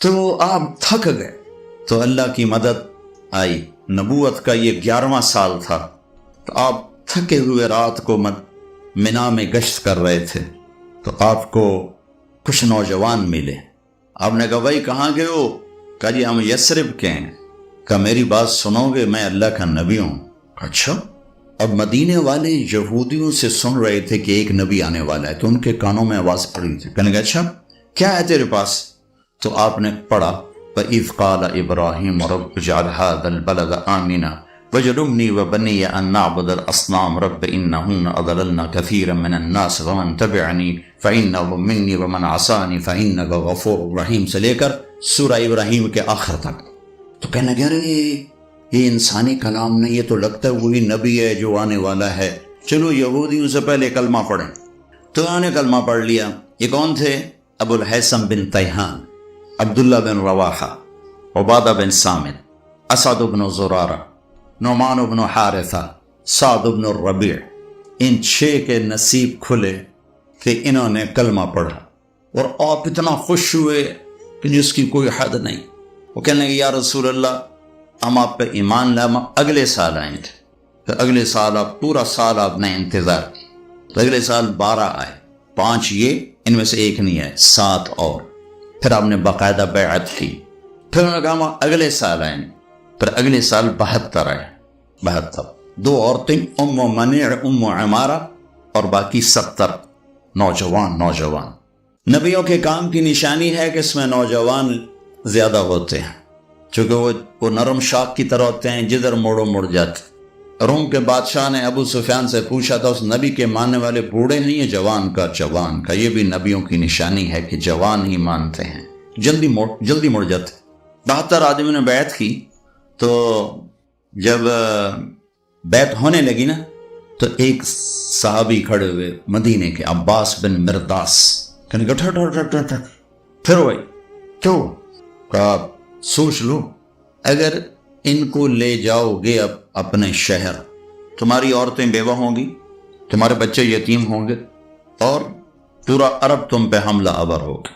تو آپ تھک گئے، تو اللہ کی مدد آئی۔ نبوت کا یہ 11واں سال تھا، تو آپ تھکے ہوئے رات کو منا میں گشت کر رہے تھے، تو آپ کو کچھ نوجوان ملے۔ آپ نے کہا بھائی کہاں گئے ہو؟ کہا جی ہم یثرب کے ہیں۔ کہا میری بات سنو گے، میں اللہ کا نبی ہوں۔ اچھا۔ اب مدینے والے یہودیوں سے سن رہے تھے کہ ایک نبی آنے والا ہے، تو ان کے کانوں میں آواز پڑی تھی۔ کہنے لگا اچھا کیا ہے تیرے پاس؟ تو آپ نے پڑھا وَإِذْ قَالَ إِبْرَاهِيمُ رَبِّ اجْعَلْ هَٰذَا الْبَلَدَ آمِنًا وَاجْنُبْنِي وَبَنِيَّ أَن نَّعْبُدَ الْأَصْنَامَ رَبِّ إِنَّهُنَّ أَضَلَلْنَ كَثِيرًا مِّنَ النَّاسِ وَمَن تَبِعَنِي فَإِنَّهُ مِنِّي وَمَنْ عَصَانِي فَإِنَّكَ غَفُورٌ رَحِيمٌ سے لے کر سورہ ابراہیم کے آخر تک۔ تو کہنے لگے ارے یہ انسانی کلام نہیں، یہ تو لگتا ہے وہی نبی ہے جو آنے والا ہے، چلو یہودیوں سے پہلے کلمہ پڑھیں۔ تو انہوں نے کلمہ پڑھ لیا۔ یہ کون تھے؟ ابو الہیثم بن تیہان، عبداللہ بن رواحہ، عبادہ بن صامت، اسعد بن زرارہ، نعمان بن حارثہ، سعد بن الربیع۔ ان 6 کے نصیب کھلے کہ انہوں نے کلمہ پڑھا، اور آپ اتنا خوش ہوئے کہ جس کی کوئی حد نہیں۔ وہ کہنے لگے یا رسول اللہ ہم آپ پہ ایمان لائے، ہم اگلے سال آئیں تھے۔ پھر اگلے سال آپ پورا سال آپ نے انتظار کی، تو اگلے سال 12 آئے، 5 یہ، ان میں سے ایک نہیں ہے، 7 اور۔ پھر آپ نے باقاعدہ بیعت کی۔ پھر انہوں نے کہا ہم اگلے سال آئیں، پھر اگلے سال 72 آئے، 72۔ 2 عورتیں، ام منیع، ام عمارہ، اور باقی 70 نوجوان۔ نبیوں کے کام کی نشانی ہے کہ اس میں نوجوان زیادہ ہوتے ہیں، چونکہ وہ نرم شاخ کی طرح ہوتے ہیں، جدھر موڑو مڑ جاتے۔ روم کے بادشاہ نے ابو سفیان سے پوچھا تھا اس نبی کے ماننے والے بوڑھے نہیں ہیں؟ جوان کا یہ بھی نبیوں کی نشانی ہے کہ جوان ہی مانتے ہیں، جلدی مڑ جاتے۔ 72 آدمیوں نے بیعت کی۔ تو جب بیعت ہونے لگی نا، تو ایک صحابی کھڑے ہوئے مدینے کے، عباس بن مرداس، کہنے کہ پھر ہوئی کیوں؟ کہا سوچ لو، اگر ان کو لے جاؤ گے اب اپنے شہر، تمہاری عورتیں بیوہ ہوں گی، تمہارے بچے یتیم ہوں گے، اور پورا عرب تم پہ حملہ آور ہوگا۔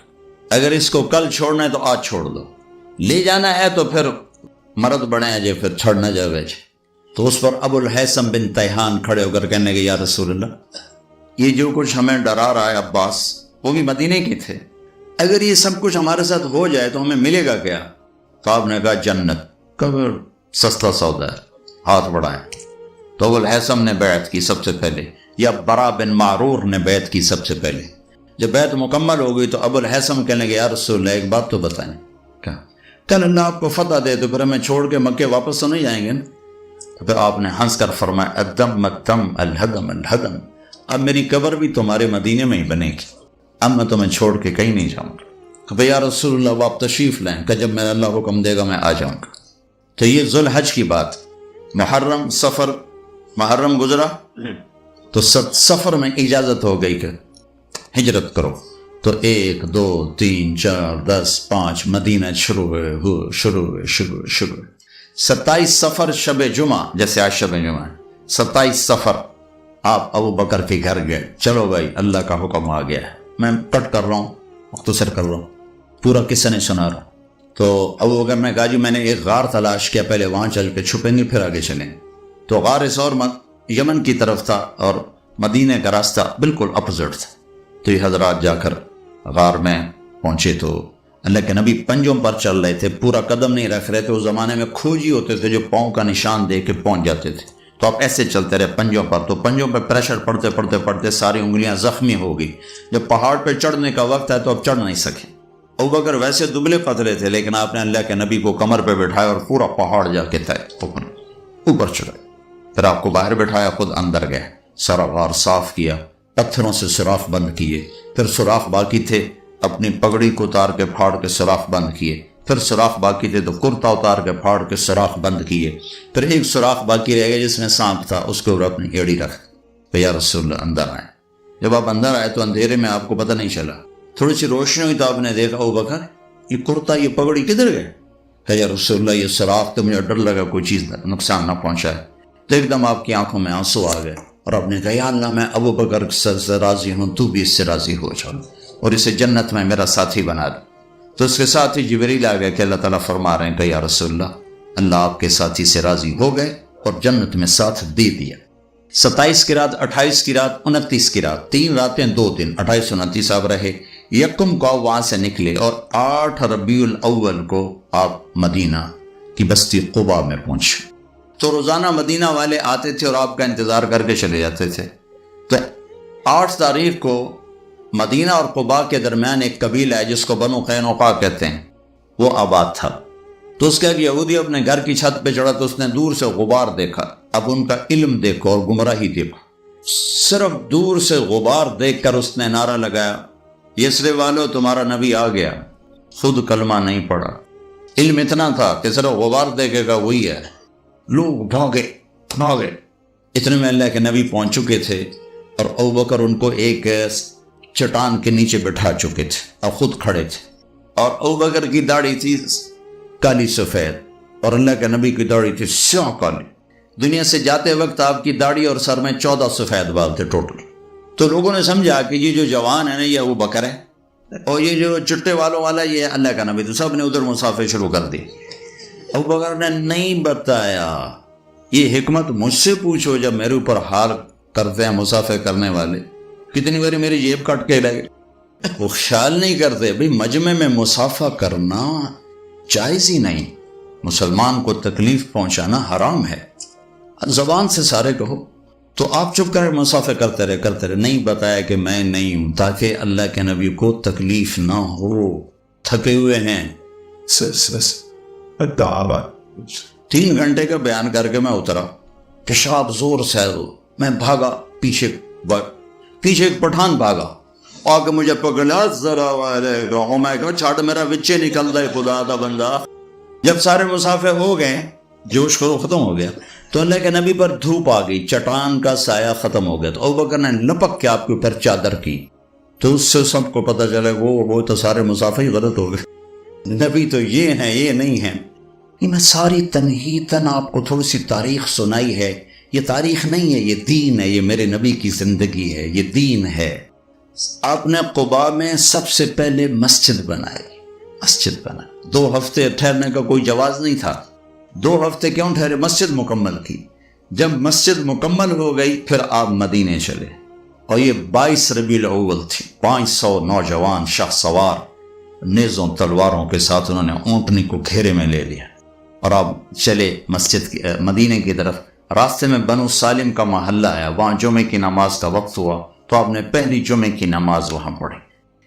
اگر اس کو کل چھوڑنا ہے تو آج چھوڑ دو، لے جانا ہے تو پھر مرد بڑے ہیں جے، پھر چھڑ نہ جاوے جے۔ تو اس پر ابو الہیثم بن تیہان کھڑے ہو کر کہنے کہ یا رسول اللہ یہ جو کچھ ہمیں ڈرا رہا ہے عباس، وہ بھی مدینے کے تھے، اگر یہ سب کچھ ہمارے ساتھ ہو جائے تو ہمیں ملے گا کیا؟ تو آپ نے کہا جنت۔ کبھی سستا سودا ہے، ہاتھ بڑھائیں۔ تو ابو الہیثم نے بیعت کی سب سے پہلے، یا برا بن معرور نے بیعت کی سب سے پہلے۔ جب بیعت مکمل ہو گئی تو ابو الہیثم کہنے لگے یا رسول اللہ ایک بات تو بتائیں۔ کہ اللہ آپ کو فتح دے تو پھر ہمیں چھوڑ کے مکے واپس تو نہیں جائیں گے نا؟ تو پھر آپ نے ہنس کر فرمایا الدم الدم الہدم الہدم، اب میری قبر بھی تمہارے مدینے میں ہی بنے گی، اب میں تمہیں چھوڑ کے کہیں نہیں جاؤں گا۔ کہ یا رسول اللہ آپ تشریف لائیں، کہ جب میرا اللہ حکم دے گا میں آ جاؤں گا۔ تو یہ ذوالحج کی بات، محرم گزرا تو سفر میں اجازت ہو گئی کہ ہجرت کرو۔ تو 1 2 3 4 10 5 مدینہ شروع ہوئے۔ 27 سفر شب جمعہ، جیسے آج شب جمعہ ہے، 27 سفر آپ ابو بکر کے گھر گئے۔ چلو بھائی اللہ کا حکم آ گیا ہے، میں کٹ کر رہا ہوں، مختصر کر رہا ہوں، پورا قصہ نہیں سنا رہا۔ تو ابو بکر نے کہا جی میں نے ایک غار تلاش کیا، پہلے وہاں چل کے چھپیں گے پھر آگے چلیں۔ تو غار سور یمن کی طرف تھا اور مدینے کا راستہ بالکل اپوزٹ تھا۔ تو یہ حضرات جا کر غار میں پہنچے تو اللہ کے نبی پنجوں پر چل رہے تھے، پورا قدم نہیں رکھ رہے تھے۔ اس زمانے میں کھوجی ہوتے تھے جو پاؤں کا نشان دے کے پہنچ جاتے تھے، تو آپ ایسے چلتے رہے پنجوں پر۔ تو پنجوں پہ پریشر پڑتے ساری انگلیاں زخمی ہو گئی۔ جب پہاڑ پہ چڑھنے کا وقت ہے تو اب چڑھ نہیں سکے۔ ابوبکر ویسے دبلے پتلے تھے، لیکن آپ نے اللہ کے نبی کو کمر پہ بٹھایا اور پورا پہاڑ جا کے اوپر چڑھے۔ پھر آپ کو باہر بٹھایا، خود اندر گئے، سارا غار صاف کیا، پتھروں سے سوراخ بند کیے، پھر سوراخ باقی تھے اپنی پگڑی کو اتار کے پھاڑ کے سوراخ بند کیے، پھر سوراخ باقی تھے تو کرتا اتار کے پھاڑ کے سوراخ بند کیے، پھر ایک سوراخ باقی رہ گیا جس میں سانپ تھا، اس کے اوپر اپنی ایڑی رکھ تو یا رسول اللہ اندر آئے۔ جب آپ اندر آئے تو اندھیرے میں آپ کو پتہ نہیں چلا، تھوڑی سی روشنی ہوئی تو آپ نے دیکھا ابوبکر یہ کرتا یہ پگڑی کدھر گئے؟ کہ یا رسول اللہ یہ سوراخ تو مجھے ڈر لگا کوئی چیز نقصان نہ پہنچائے۔ تو ایک دم آپ کی آنکھوں میں آنسو آ گئے اور آپ نے کہا یا اللہ میں ابوبکر سے راضی ہوں، تو بھی اس سے راضی ہو جاؤ اور اسے جنت میں میرا ساتھی بنا دے۔ تو اس کے ساتھ ہی جبریل آ گیا کہ اللہ تعالیٰ فرما رہے ہیں کہ یا رسول اللہ آپ کے ساتھی سے راضی ہو گئے اور جنت میں ساتھ دے دیا۔ 27 کی رات، 28 کی رات، 29 کی رات، 3 راتیں 2 دن، 28 29 آپ رہے۔ یکم کو وہاں سے نکلے اور 8 ربیع الاول کو آپ مدینہ کی بستی قبا میں پہنچے۔ تو روزانہ مدینہ والے آتے تھے اور آپ کا انتظار کر کے چلے جاتے تھے۔ تو 8 تاریخ کو مدینہ اور قبا کے درمیان ایک قبیلہ ہے جس کو بنو قینقاع کہتے ہیں، وہ آباد تھا۔ تو اس کا ایک یہودی اپنے گھر کی چھت پہ چڑھا تو اس نے دور سے غبار دیکھا۔ اب ان کا علم دیکھو اور گمراہی دیکھو، صرف دور سے غبار دیکھ کر اس نے نعرہ لگایا، یسرب والو تمہارا نبی آ گیا۔ خود کلمہ نہیں پڑھا، علم اتنا تھا کہ صرف غبار دیکھے گا وہی ہے۔ لوگ بھاگے۔ اتنے میں اللہ کے نبی پہنچ چکے تھے اور ابوبکر ان کو ایک چٹان کے نیچے بٹھا چکے تھے اور خود کھڑے تھے، اور ابوبکر کی داڑھی تھی کالی سفید اور اللہ کے نبی کی داڑھی تھی سیاہ کالی۔ دنیا سے جاتے وقت آپ کی داڑھی اور سر میں 14 سفید بال تھے ٹوٹل۔ تو لوگوں نے سمجھا کہ یہ جو جوان ہے نا یہ ابوبکر ہے، اور یہ جو چٹے والوں والا یہ اللہ کا نبی۔ تو سب نے ادھر مسافر شروع کر دی۔ ابوبکر نے نہیں بتایا، یہ حکمت مجھ سے پوچھو جب میرے اوپر حال کرتے ہیں مسافر کرنے والے۔ کتنی باری میری جیب کٹ کے لگے، وہ خیال نہیں کرتے بھئی مجمع میں مسافہ کرنا جائز ہی نہیں، مسلمان کو تکلیف پہنچانا حرام ہے، زبان سے سارے کہو۔ تو آپ چپ کر مسافہ کرتے رہے، نہیں بتایا کہ میں نہیں ہوں تاکہ اللہ کے نبی کو تکلیف نہ ہو، تھکے ہوئے ہیں۔ 3 گھنٹے کا بیان کر کے میں اترا، پیشاب زور سے میں بھاگا، پیچھے ایک پٹھان بھاگا آ کے مجھے پکڑا، ذرا میں کہا چھاٹ میرا بچے نکل رہے خدا دا بندہ۔ جب سارے مسافر ہو گئے، جوش خرو ختم ہو گیا، تو اللہ کے نبی پر دھوپ آ گئی، چٹان کا سایہ ختم ہو گیا۔ تو ابوبکر نے لپک کے آپ کے اوپر چادر کی، تو اس سے سب کو پتہ چلا وہ تو سارے مسافر ہی غلط ہو گئے، نبی تو یہ ہیں یہ نہیں ہیں۔ یہ میں ساری تنہیداً آپ کو تھوڑی سی تاریخ سنائی ہے، یہ تاریخ نہیں ہے، یہ دین ہے، یہ میرے نبی کی زندگی ہے، یہ دین ہے۔ آپ نے قباء میں سب سے پہلے مسجد بنائی، 2 ہفتے ٹھہرنے کا کوئی جواز نہیں تھا۔ 2 ہفتے کیوں ٹھہرے؟ مسجد مکمل کی۔ جب مسجد مکمل ہو گئی پھر آپ مدینے چلے، اور یہ 22 ربیع الاول تھی۔ 500 نوجوان شاہ سوار نیزوں تلواروں کے ساتھ انہوں نے اونٹنی کو گھیرے میں لے لیا اور آپ چلے مدینے کی طرف۔ راستے میں بنو سالم کا محلہ ہے، وہاں جمعے کی نماز کا وقت ہوا تو آپ نے پہلی جمعے کی نماز وہاں پڑھی۔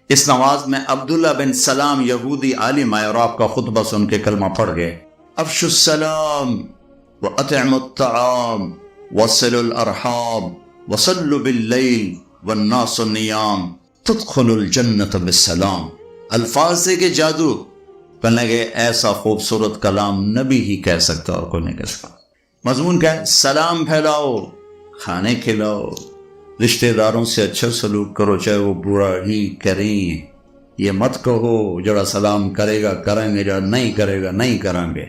اس نماز میں عبداللہ بن سلام یہودی عالم آئے اور آپ کا خطبہ سن کے کلمہ پڑھ گئے۔ افشوا السلام واطعموا الطعام وصلوا الارحام وصلوا باللیل والناس نیام تدخلوا الجنت بالسلام۔ الفاظ سے کہ جادو، کہنے لگے ایسا خوبصورت کلام نبی ہی کہہ سکتا اور کوئی نہیں کہہ سکتا۔ مضمون کیا ہے؟ سلام پھیلاؤ، کھانے کھلاؤ، رشتہ داروں سے اچھا سلوک کرو چاہے وہ برا ہی کریں۔ یہ مت کہو جڑا سلام کرے گا کریں گے، جڑا نہیں کرے گا نہیں کریں گے،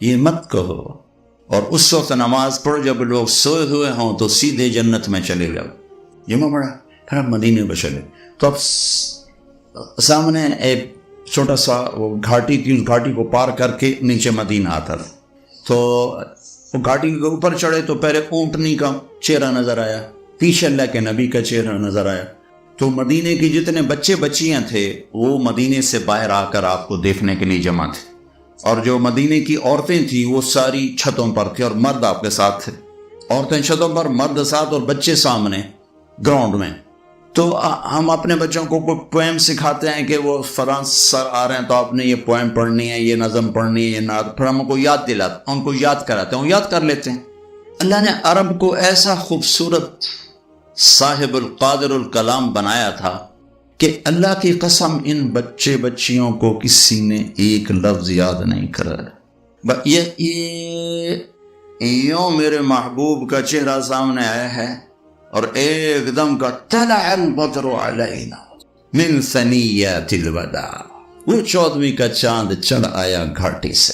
یہ مت کہو۔ اور اس وقت نماز پڑھو جب لوگ سوئے ہوئے ہوں تو سیدھے جنت میں چلے جاؤ۔ جمعہ پڑھا پھر آپ مدینے میں چلے تو اب سامنے ایک چھوٹا سا وہ گھاٹی تھی، اس گھاٹی کو پار کر کے نیچے مدینہ آتا تھا۔ تو وہ گھاٹی کے اوپر چڑھے تو پہلے اونٹنی کا چہرہ نظر آیا، پیچھے اللہ کے نبی کا چہرہ نظر آیا۔ تو مدینے کے جتنے بچے بچیاں تھے وہ مدینے سے باہر آ کر آپ کو دیکھنے کے لیے جمع تھے، اور جو مدینے کی عورتیں تھیں وہ ساری چھتوں پر تھیں اور مرد آپ کے ساتھ تھے، عورتیں چھتوں پر، مرد ساتھ اور بچے سامنے گراؤنڈ میں۔ تو ہم اپنے بچوں کو کوئی پوئم سکھاتے ہیں کہ وہ فرانس سر آ رہے ہیں تو آپ نے یہ پوئم پڑھنی ہے، یہ نظم پڑھنی ہے، یہ نعت، پھر ہم کو یاد دلاتے، ان کو یاد کراتے ہیں، وہ یاد کر لیتے ہیں۔ اللہ نے عرب کو ایسا خوبصورت صاحب القادر الکلام بنایا تھا کہ اللہ کی قسم ان بچے بچیوں کو کسی نے ایک لفظ یاد نہیں کرا۔ یہ یوں میرے محبوب کا چہرہ سامنے آیا ہے اور ایک دم کا طلع البدر علینا من ثنیات الوداع، وہ 14ویں کا چاند چڑھ آیا گھاٹی سے۔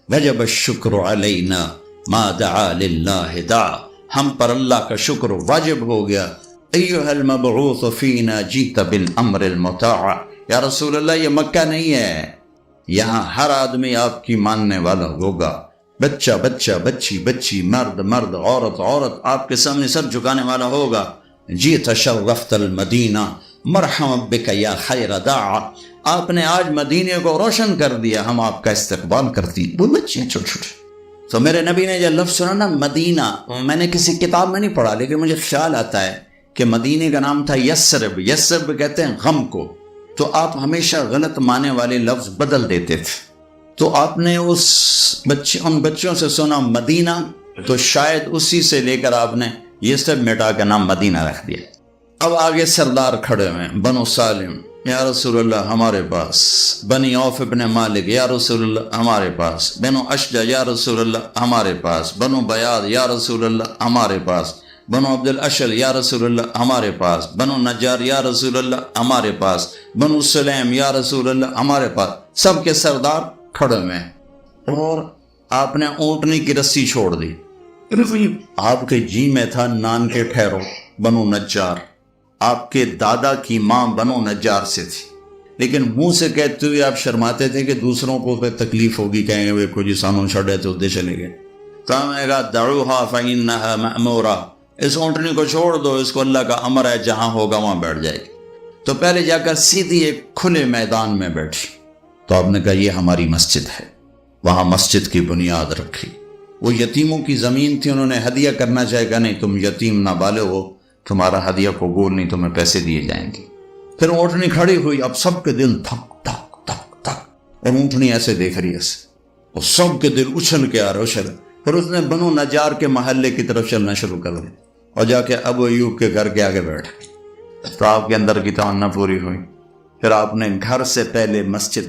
وجب الشکر علینا ما دعا للہ دعا، ہم پر اللہ کا شکر واجب ہو گیا۔ ایھا المبعوث فینا جیت بالامر المطاع، یا رسول اللہ یہ مکہ نہیں ہے، یہاں ہر آدمی آپ کی ماننے والا ہوگا، بچہ بچہ، بچی بچی، مرد مرد، عورت عورت آپ کے سامنے سر جھکانے والا ہوگا۔ جیت شرفت المدینہ مرحبا بک یا خیر داع، آپ نے آج مدینے کو روشن کر دیا، ہم آپ کا استقبال کرتی ہیں۔ وہ بچے ہیں چھوٹے چھوٹے۔ تو میرے نبی نے جو لفظ سنا نا مدینہ، میں نے کسی کتاب میں نہیں پڑھا لیکن مجھے خیال آتا ہے کہ مدینے کا نام تھا یثرب۔ یثرب کہتے ہیں غم کو، تو آپ ہمیشہ غلط معنی والے لفظ بدل دیتے تھے۔ تو آپ نے ان بچوں سے سنا مدینہ، تو شاید اسی سے لے کر آپ نے یہ سب مٹا کے نام مدینہ رکھ دیا۔ اب آگے سردار کھڑے ہوئے، بنو سالم یا رسول اللہ ہمارے پاس، بنی عوف ابن مالک یا رسول اللہ ہمارے پاس، بنو اشجع یا رسول اللہ ہمارے پاس، بنو بیاض یا رسول اللہ ہمارے پاس، بنو عبد الاشل یا رسول اللہ ہمارے پاس، بنو نجار یا رسول اللہ ہمارے پاس، بنو سلیم یا رسول اللہ ہمارے پاس۔ سب کے سردار کھڑے ہوئے ہیں، اور آپ نے اونٹنی کی رسی چھوڑ دی۔ آپ کے جی میں تھا نان کے ٹھہرو بنو نجار، آپ کے دادا کی ماں بنو نجار سے تھی، لیکن منہ سے کہتے ہوئے آپ شرماتے تھے کہ دوسروں کو تکلیف ہوگی، کہیں گے کوئی جی سانوں چھڑے تو ادھر چلے گئے۔ تو ہمیں کہا دعوها فإنها مأمورہ، اس اونٹنی کو چھوڑ دو، اس کو اللہ کا امر ہے، جہاں ہوگا وہاں بیٹھ جائے گی۔ تو پہلے جا کر سیدھی ایک کھلے میدان میں بیٹھی، تو آپ نے کہا یہ ہماری مسجد ہے، وہاں مسجد کی بنیاد رکھی۔ وہ یتیموں کی زمین تھی، انہوں نے ہدیہ کرنا چاہے گا نہیں، تم یتیم نابالغ ہو، تمہارا ہدیہ قبول نہیں، تمہیں پیسے دیے جائیں گے۔ پھر اونٹنی کھڑی ہوئی، اب سب کے دل دھک دھک دھک دھک، اور اونٹنی ایسے دیکھ رہی ہے ایسے، اور سب کے دل اچھل کے آ رہے اچھل۔ پھر اس نے بنو نجار کے محلے کی طرف چلنا شروع کر دیا، اور جا کے ابو ایوب کے گھر کے آگے بیٹھ گئی۔ تو آپ کے اندر کی تمنا پوری ہوئی۔ پھر آپ نے گھر سے پہلے مسجد